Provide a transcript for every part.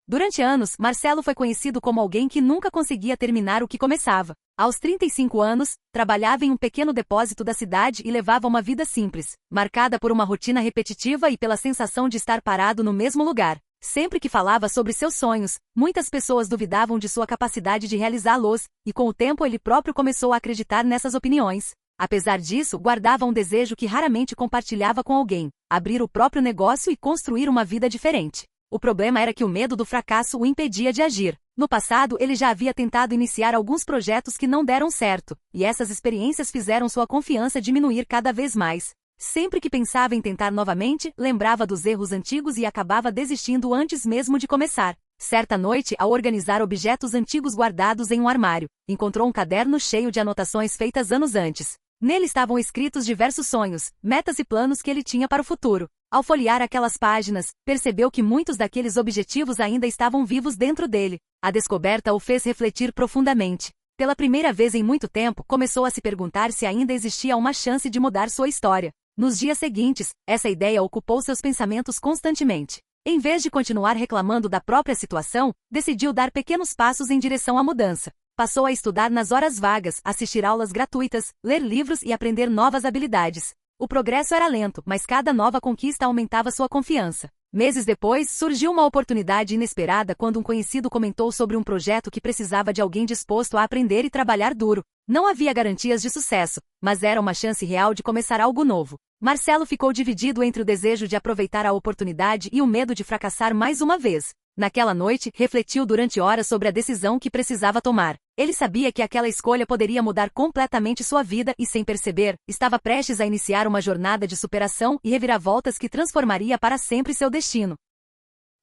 Durante anos, Marcelo foi conhecido como alguém que nunca conseguia terminar o que começava. Aos 35 anos, trabalhava em um pequeno depósito da cidade e levava uma vida simples, marcada por uma rotina repetitiva e pela sensação de estar parado no mesmo lugar. Sempre que falava sobre seus sonhos, muitas pessoas duvidavam de sua capacidade de realizá-los, e com o tempo ele próprio começou a acreditar nessas opiniões. Apesar disso, guardava um desejo que raramente compartilhava com alguém: abrir o próprio negócio e construir uma vida diferente. O problema era que o medo do fracasso o impedia de agir. No passado, ele já havia tentado iniciar alguns projetos que não deram certo, e essas experiências fizeram sua confiança diminuir cada vez mais. Sempre que pensava em tentar novamente, lembrava dos erros antigos e acabava desistindo antes mesmo de começar. Certa noite, ao organizar objetos antigos guardados em um armário, encontrou um caderno cheio de anotações feitas anos antes. Nele estavam escritos diversos sonhos, metas e planos que ele tinha para o futuro. Ao folhear aquelas páginas, percebeu que muitos daqueles objetivos ainda estavam vivos dentro dele. A descoberta o fez refletir profundamente. Pela primeira vez em muito tempo, começou a se perguntar se ainda existia uma chance de mudar sua história. Nos dias seguintes, essa ideia ocupou seus pensamentos constantemente. Em vez de continuar reclamando da própria situação, decidiu dar pequenos passos em direção à mudança. Passou a estudar nas horas vagas, assistir aulas gratuitas, ler livros e aprender novas habilidades. O progresso era lento, mas cada nova conquista aumentava sua confiança. Meses depois, surgiu uma oportunidade inesperada quando um conhecido comentou sobre um projeto que precisava de alguém disposto a aprender e trabalhar duro. Não havia garantias de sucesso, mas era uma chance real de começar algo novo. Marcelo ficou dividido entre o desejo de aproveitar a oportunidade e o medo de fracassar mais uma vez. Naquela noite, refletiu durante horas sobre a decisão que precisava tomar. Ele sabia que aquela escolha poderia mudar completamente sua vida e, sem perceber, estava prestes a iniciar uma jornada de superação e reviravoltas que transformaria para sempre seu destino.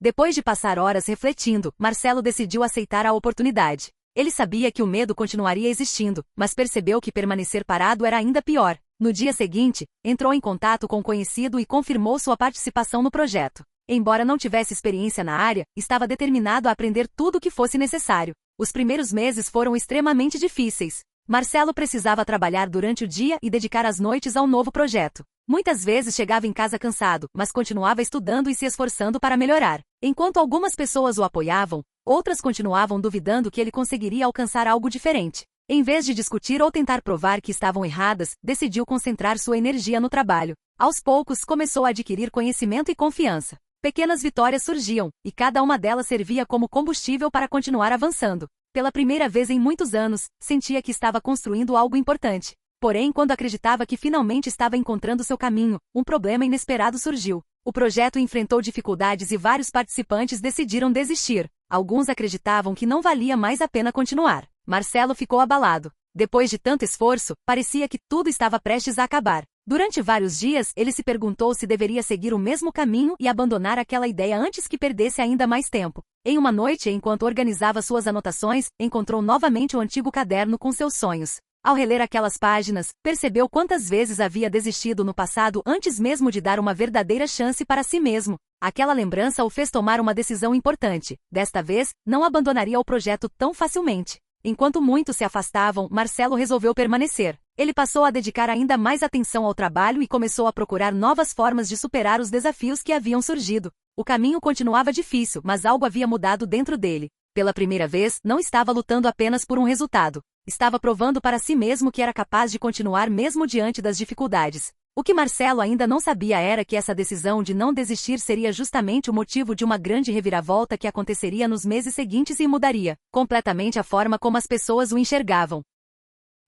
Depois de passar horas refletindo, Marcelo decidiu aceitar a oportunidade. Ele sabia que o medo continuaria existindo, mas percebeu que permanecer parado era ainda pior. No dia seguinte, entrou em contato com um conhecido e confirmou sua participação no projeto. Embora não tivesse experiência na área, estava determinado a aprender tudo o que fosse necessário. Os primeiros meses foram extremamente difíceis. Marcelo precisava trabalhar durante o dia e dedicar as noites ao novo projeto. Muitas vezes chegava em casa cansado, mas continuava estudando e se esforçando para melhorar. Enquanto algumas pessoas o apoiavam, outras continuavam duvidando que ele conseguiria alcançar algo diferente. Em vez de discutir ou tentar provar que estavam erradas, decidiu concentrar sua energia no trabalho. Aos poucos, começou a adquirir conhecimento e confiança. Pequenas vitórias surgiam, e cada uma delas servia como combustível para continuar avançando. Pela primeira vez em muitos anos, sentia que estava construindo algo importante. Porém, quando acreditava que finalmente estava encontrando seu caminho, um problema inesperado surgiu. O projeto enfrentou dificuldades e vários participantes decidiram desistir. Alguns acreditavam que não valia mais a pena continuar. Marcelo ficou abalado. Depois de tanto esforço, parecia que tudo estava prestes a acabar. Durante vários dias, ele se perguntou se deveria seguir o mesmo caminho e abandonar aquela ideia antes que perdesse ainda mais tempo. Em uma noite, enquanto organizava suas anotações, encontrou novamente o antigo caderno com seus sonhos. Ao reler aquelas páginas, percebeu quantas vezes havia desistido no passado antes mesmo de dar uma verdadeira chance para si mesmo. Aquela lembrança o fez tomar uma decisão importante. Desta vez, não abandonaria o projeto tão facilmente. Enquanto muitos se afastavam, Marcelo resolveu permanecer. Ele passou a dedicar ainda mais atenção ao trabalho e começou a procurar novas formas de superar os desafios que haviam surgido. O caminho continuava difícil, mas algo havia mudado dentro dele. Pela primeira vez, não estava lutando apenas por um resultado. Estava provando para si mesmo que era capaz de continuar mesmo diante das dificuldades. O que Marcelo ainda não sabia era que essa decisão de não desistir seria justamente o motivo de uma grande reviravolta que aconteceria nos meses seguintes e mudaria completamente a forma como as pessoas o enxergavam.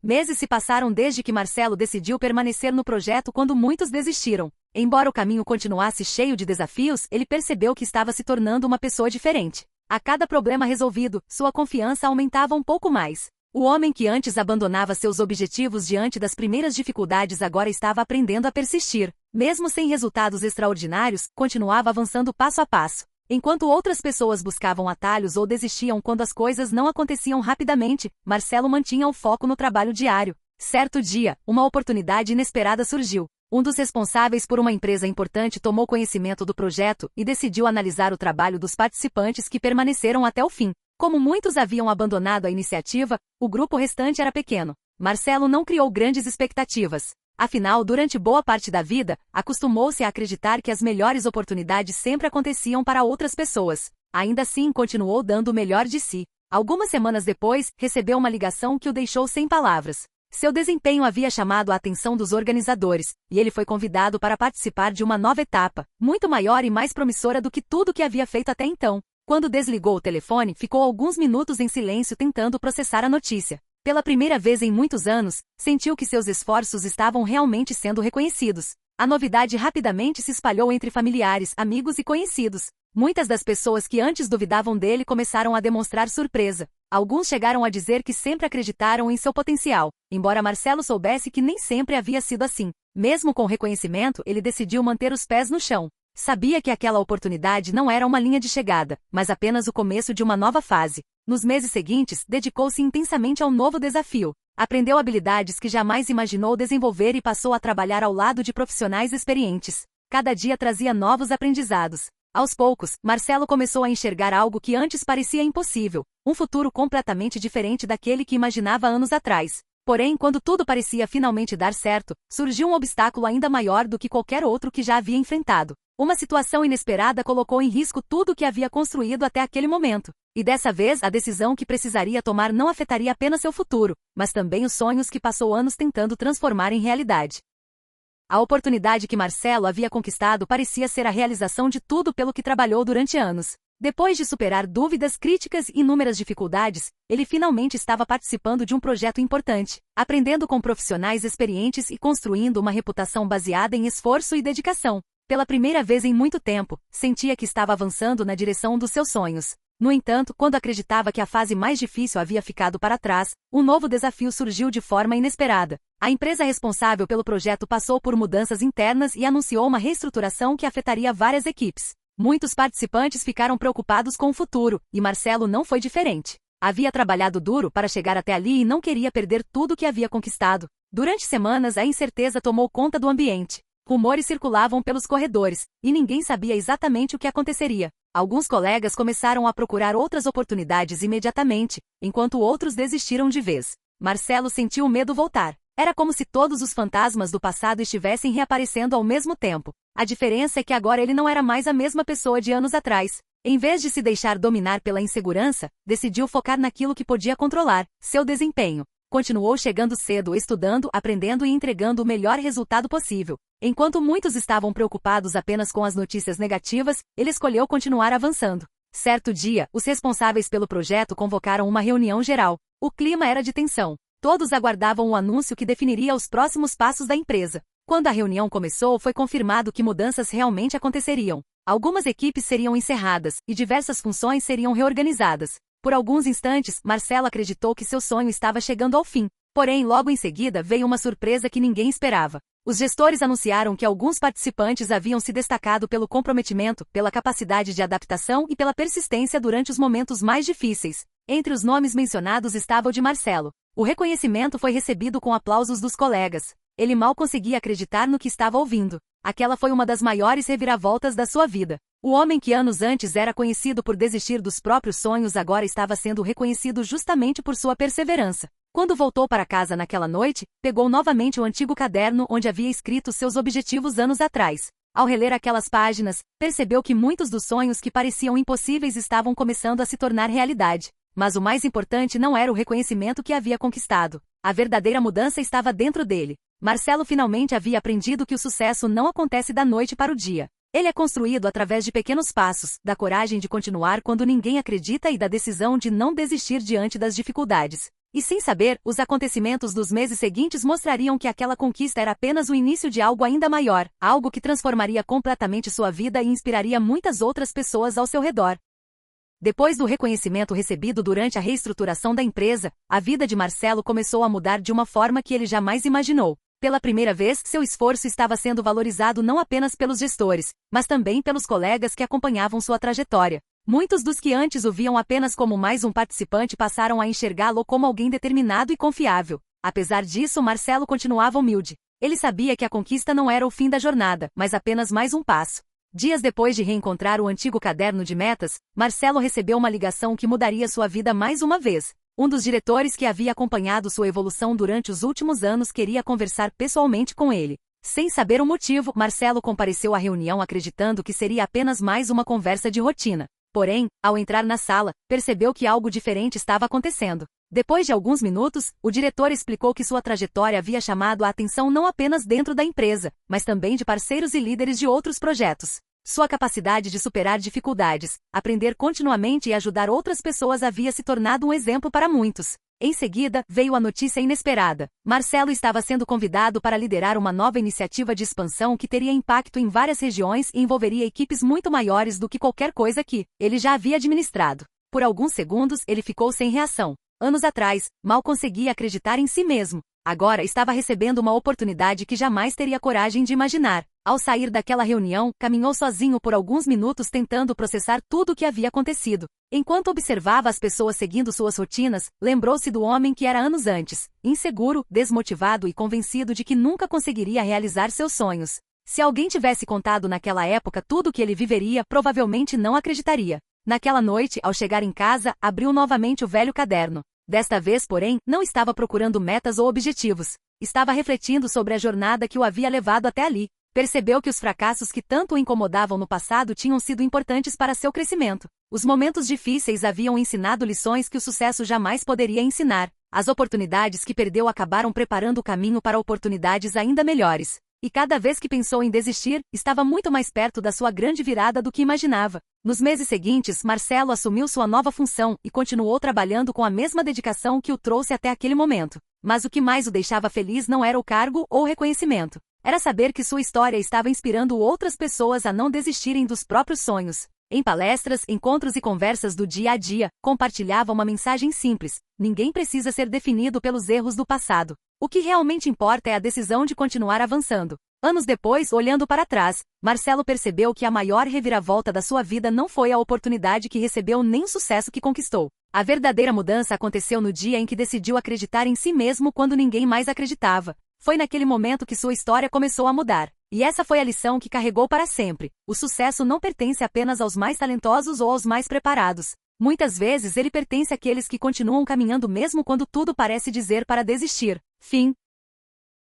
Meses se passaram desde que Marcelo decidiu permanecer no projeto quando muitos desistiram. Embora o caminho continuasse cheio de desafios, ele percebeu que estava se tornando uma pessoa diferente. A cada problema resolvido, sua confiança aumentava um pouco mais. O homem que antes abandonava seus objetivos diante das primeiras dificuldades agora estava aprendendo a persistir. Mesmo sem resultados extraordinários, continuava avançando passo a passo. Enquanto outras pessoas buscavam atalhos ou desistiam quando as coisas não aconteciam rapidamente, Marcelo mantinha o foco no trabalho diário. Certo dia, uma oportunidade inesperada surgiu. Um dos responsáveis por uma empresa importante tomou conhecimento do projeto e decidiu analisar o trabalho dos participantes que permaneceram até o fim. Como muitos haviam abandonado a iniciativa, o grupo restante era pequeno. Marcelo não criou grandes expectativas. Afinal, durante boa parte da vida, acostumou-se a acreditar que as melhores oportunidades sempre aconteciam para outras pessoas. Ainda assim, continuou dando o melhor de si. Algumas semanas depois, recebeu uma ligação que o deixou sem palavras. Seu desempenho havia chamado a atenção dos organizadores, e ele foi convidado para participar de uma nova etapa, muito maior e mais promissora do que tudo que havia feito até então. Quando desligou o telefone, ficou alguns minutos em silêncio tentando processar a notícia. Pela primeira vez em muitos anos, sentiu que seus esforços estavam realmente sendo reconhecidos. A novidade rapidamente se espalhou entre familiares, amigos e conhecidos. Muitas das pessoas que antes duvidavam dele começaram a demonstrar surpresa. Alguns chegaram a dizer que sempre acreditaram em seu potencial, embora Marcelo soubesse que nem sempre havia sido assim. Mesmo com o reconhecimento, ele decidiu manter os pés no chão. Sabia que aquela oportunidade não era uma linha de chegada, mas apenas o começo de uma nova fase. Nos meses seguintes, dedicou-se intensamente ao novo desafio. Aprendeu habilidades que jamais imaginou desenvolver e passou a trabalhar ao lado de profissionais experientes. Cada dia trazia novos aprendizados. Aos poucos, Marcelo começou a enxergar algo que antes parecia impossível, um futuro completamente diferente daquele que imaginava anos atrás. Porém, quando tudo parecia finalmente dar certo, surgiu um obstáculo ainda maior do que qualquer outro que já havia enfrentado. Uma situação inesperada colocou em risco tudo o que havia construído até aquele momento. E dessa vez, a decisão que precisaria tomar não afetaria apenas seu futuro, mas também os sonhos que passou anos tentando transformar em realidade. A oportunidade que Marcelo havia conquistado parecia ser a realização de tudo pelo que trabalhou durante anos. Depois de superar dúvidas, críticas e inúmeras dificuldades, ele finalmente estava participando de um projeto importante, aprendendo com profissionais experientes e construindo uma reputação baseada em esforço e dedicação. Pela primeira vez em muito tempo, sentia que estava avançando na direção dos seus sonhos. No entanto, quando acreditava que a fase mais difícil havia ficado para trás, um novo desafio surgiu de forma inesperada. A empresa responsável pelo projeto passou por mudanças internas e anunciou uma reestruturação que afetaria várias equipes. Muitos participantes ficaram preocupados com o futuro, e Marcelo não foi diferente. Havia trabalhado duro para chegar até ali e não queria perder tudo o que havia conquistado. Durante semanas, a incerteza tomou conta do ambiente. Rumores circulavam pelos corredores, e ninguém sabia exatamente o que aconteceria. Alguns colegas começaram a procurar outras oportunidades imediatamente, enquanto outros desistiram de vez. Marcelo sentiu o medo voltar. Era como se todos os fantasmas do passado estivessem reaparecendo ao mesmo tempo. A diferença é que agora ele não era mais a mesma pessoa de anos atrás. Em vez de se deixar dominar pela insegurança, decidiu focar naquilo que podia controlar, seu desempenho. Continuou chegando cedo, estudando, aprendendo e entregando o melhor resultado possível. Enquanto muitos estavam preocupados apenas com as notícias negativas, ele escolheu continuar avançando. Certo dia, os responsáveis pelo projeto convocaram uma reunião geral. O clima era de tensão. Todos aguardavam o anúncio que definiria os próximos passos da empresa. Quando a reunião começou, foi confirmado que mudanças realmente aconteceriam. Algumas equipes seriam encerradas, e diversas funções seriam reorganizadas. Por alguns instantes, Marcelo acreditou que seu sonho estava chegando ao fim. Porém, logo em seguida, veio uma surpresa que ninguém esperava. Os gestores anunciaram que alguns participantes haviam se destacado pelo comprometimento, pela capacidade de adaptação e pela persistência durante os momentos mais difíceis. Entre os nomes mencionados estava o de Marcelo. O reconhecimento foi recebido com aplausos dos colegas. Ele mal conseguia acreditar no que estava ouvindo. Aquela foi uma das maiores reviravoltas da sua vida. O homem que anos antes era conhecido por desistir dos próprios sonhos agora estava sendo reconhecido justamente por sua perseverança. Quando voltou para casa naquela noite, pegou novamente o antigo caderno onde havia escrito seus objetivos anos atrás. Ao reler aquelas páginas, percebeu que muitos dos sonhos que pareciam impossíveis estavam começando a se tornar realidade. Mas o mais importante não era o reconhecimento que havia conquistado. A verdadeira mudança estava dentro dele. Marcelo finalmente havia aprendido que o sucesso não acontece da noite para o dia. Ele é construído através de pequenos passos, da coragem de continuar quando ninguém acredita e da decisão de não desistir diante das dificuldades. E sem saber, os acontecimentos dos meses seguintes mostrariam que aquela conquista era apenas o início de algo ainda maior, algo que transformaria completamente sua vida e inspiraria muitas outras pessoas ao seu redor. Depois do reconhecimento recebido durante a reestruturação da empresa, a vida de Marcelo começou a mudar de uma forma que ele jamais imaginou. Pela primeira vez, seu esforço estava sendo valorizado não apenas pelos gestores, mas também pelos colegas que acompanhavam sua trajetória. Muitos dos que antes o viam apenas como mais um participante passaram a enxergá-lo como alguém determinado e confiável. Apesar disso, Marcelo continuava humilde. Ele sabia que a conquista não era o fim da jornada, mas apenas mais um passo. Dias depois de reencontrar o antigo caderno de metas, Marcelo recebeu uma ligação que mudaria sua vida mais uma vez. Um dos diretores que havia acompanhado sua evolução durante os últimos anos queria conversar pessoalmente com ele. Sem saber o motivo, Marcelo compareceu à reunião acreditando que seria apenas mais uma conversa de rotina. Porém, ao entrar na sala, percebeu que algo diferente estava acontecendo. Depois de alguns minutos, o diretor explicou que sua trajetória havia chamado a atenção não apenas dentro da empresa, mas também de parceiros e líderes de outros projetos. Sua capacidade de superar dificuldades, aprender continuamente e ajudar outras pessoas havia se tornado um exemplo para muitos. Em seguida, veio a notícia inesperada. Marcelo estava sendo convidado para liderar uma nova iniciativa de expansão que teria impacto em várias regiões e envolveria equipes muito maiores do que qualquer coisa que ele já havia administrado. Por alguns segundos, ele ficou sem reação. Anos atrás, mal conseguia acreditar em si mesmo. Agora estava recebendo uma oportunidade que jamais teria coragem de imaginar. Ao sair daquela reunião, caminhou sozinho por alguns minutos tentando processar tudo o que havia acontecido. Enquanto observava as pessoas seguindo suas rotinas, lembrou-se do homem que era anos antes, inseguro, desmotivado e convencido de que nunca conseguiria realizar seus sonhos. Se alguém tivesse contado naquela época tudo o que ele viveria, provavelmente não acreditaria. Naquela noite, ao chegar em casa, abriu novamente o velho caderno. Desta vez, porém, não estava procurando metas ou objetivos. Estava refletindo sobre a jornada que o havia levado até ali. Percebeu que os fracassos que tanto o incomodavam no passado tinham sido importantes para seu crescimento. Os momentos difíceis haviam ensinado lições que o sucesso jamais poderia ensinar. As oportunidades que perdeu acabaram preparando o caminho para oportunidades ainda melhores. E cada vez que pensou em desistir, estava muito mais perto da sua grande virada do que imaginava. Nos meses seguintes, Marcelo assumiu sua nova função e continuou trabalhando com a mesma dedicação que o trouxe até aquele momento. Mas o que mais o deixava feliz não era o cargo ou o reconhecimento. Era saber que sua história estava inspirando outras pessoas a não desistirem dos próprios sonhos. Em palestras, encontros e conversas do dia a dia, compartilhava uma mensagem simples: ninguém precisa ser definido pelos erros do passado. O que realmente importa é a decisão de continuar avançando. Anos depois, olhando para trás, Marcelo percebeu que a maior reviravolta da sua vida não foi a oportunidade que recebeu nem o sucesso que conquistou. A verdadeira mudança aconteceu no dia em que decidiu acreditar em si mesmo quando ninguém mais acreditava. Foi naquele momento que sua história começou a mudar. E essa foi a lição que carregou para sempre. O sucesso não pertence apenas aos mais talentosos ou aos mais preparados. Muitas vezes ele pertence àqueles que continuam caminhando mesmo quando tudo parece dizer para desistir. Fim.